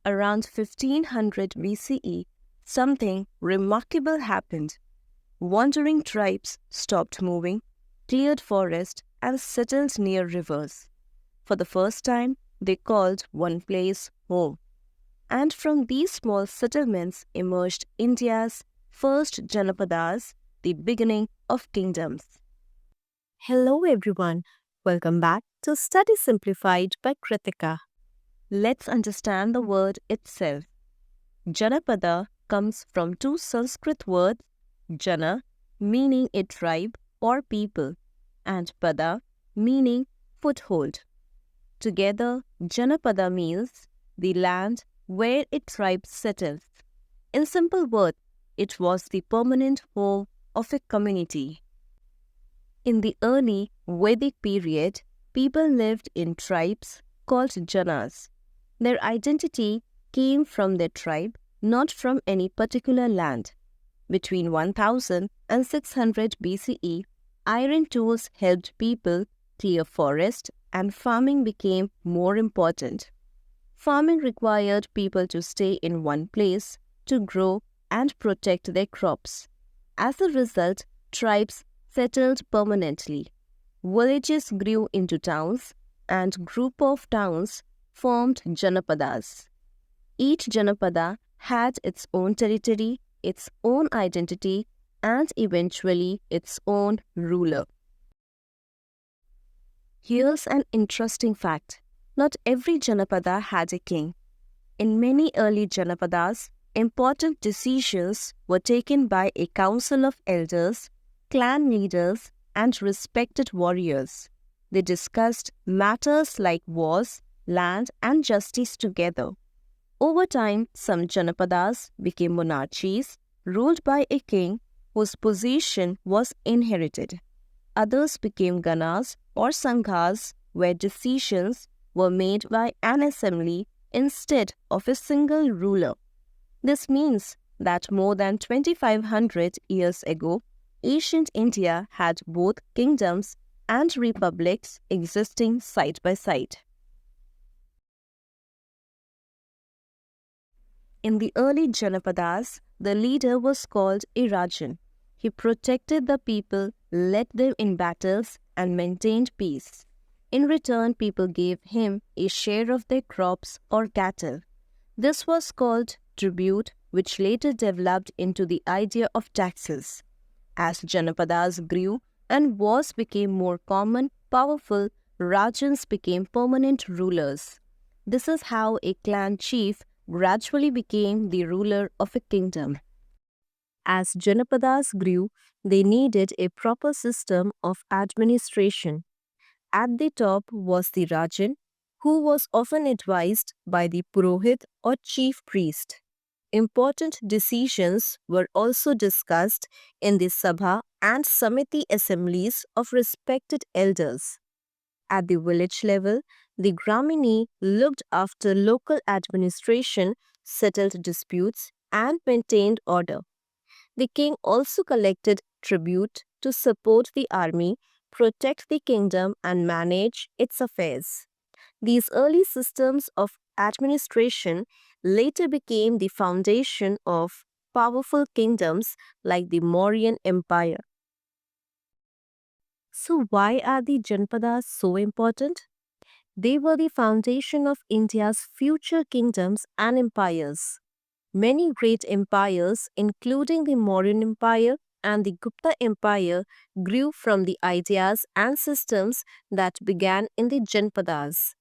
Around 1500 BCE, something remarkable happened. Wandering tribes stopped moving, cleared forests, and settled near rivers. For the first time, they called one place home. And from these small settlements emerged India's first Janapadas, the beginning of kingdoms. Hello everyone, welcome back to Study Simplified by Kritika. Let's understand the word itself. Janapada comes from two Sanskrit words, Jana, meaning a tribe or people, and Pada, meaning foothold. Together, Janapada means the land where a tribe settles. In simple words, it was the permanent home of a community. In the early Vedic period, people lived in tribes called Janas. Their identity came from their tribe, not from any particular land. Between 1000 and 600 BCE, iron tools helped people clear forests and farming became more important. Farming required people to stay in one place to grow and protect their crops. As a result, tribes settled permanently. Villages grew into towns and group of towns formed Janapadas. Each Janapada had its own territory, its own identity, and eventually its own ruler. Here's an interesting fact. Not every Janapada had a king. In many early Janapadas, important decisions were taken by a council of elders, clan leaders, and respected warriors. They discussed matters like wars, land, and justice together. Over time, some Janapadas became monarchies ruled by a king whose position was inherited. Others became Ganas or Sanghas where decisions were made by an assembly instead of a single ruler. This means that more than 2500 years ago, ancient India had both kingdoms and republics existing side by side. In the early Janapadas, the leader was called a Rajan. He protected the people, led them in battles, and maintained peace. In return, people gave him a share of their crops or cattle. This was called tribute, which later developed into the idea of taxes. As Janapadas grew and wars became more common, powerful, Rajans became permanent rulers. This is how a clan chief gradually became the ruler of a kingdom. As Janapadas grew, they needed a proper system of administration. At the top was the Rajan, who was often advised by the Purohit or chief priest. Important decisions were also discussed in the Sabha and Samiti assemblies of respected elders. At the village level, the Gramini looked after local administration, settled disputes, and maintained order. The king also collected tribute to support the army, protect the kingdom, and manage its affairs. These early systems of administration later became the foundation of powerful kingdoms like the Mauryan Empire. So, why are the Janapadas so important? They were the foundation of India's future kingdoms and empires. Many great empires, including the Mauryan Empire and the Gupta Empire, grew from the ideas and systems that began in the Janapadas.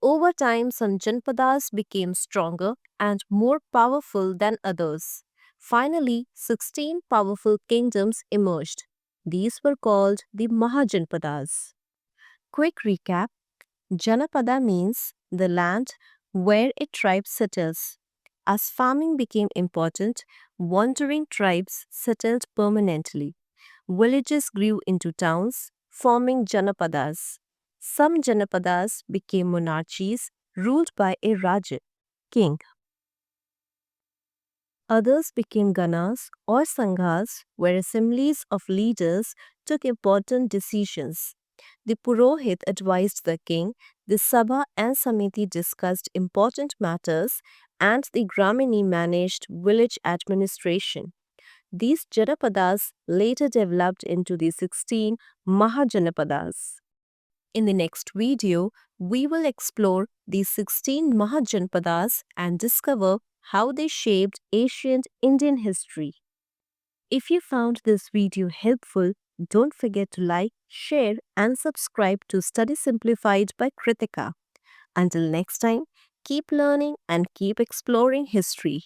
Over time, some Janapadas became stronger and more powerful than others. Finally, 16 powerful kingdoms emerged. These were called the Mahajanapadas. Quick recap: Janapada means the land where a tribe settles. As farming became important, wandering tribes settled permanently. Villages grew into towns, forming Janapadas. Some Janapadas became monarchies ruled by a Raja, king. Others became Ganas or Sanghas, where assemblies of leaders took important decisions. The Purohit advised the king, The Sabha and Samiti discussed important matters, and the Gramini managed village administration. These Janapadas later developed into the 16 Mahajanapadas. In the next video, we will explore the 16 Mahajanapadas and discover how they shaped ancient Indian history. If you found this video helpful, don't forget to like, share, and subscribe to Study Simplified by Kritika. Until next time, keep learning and keep exploring history.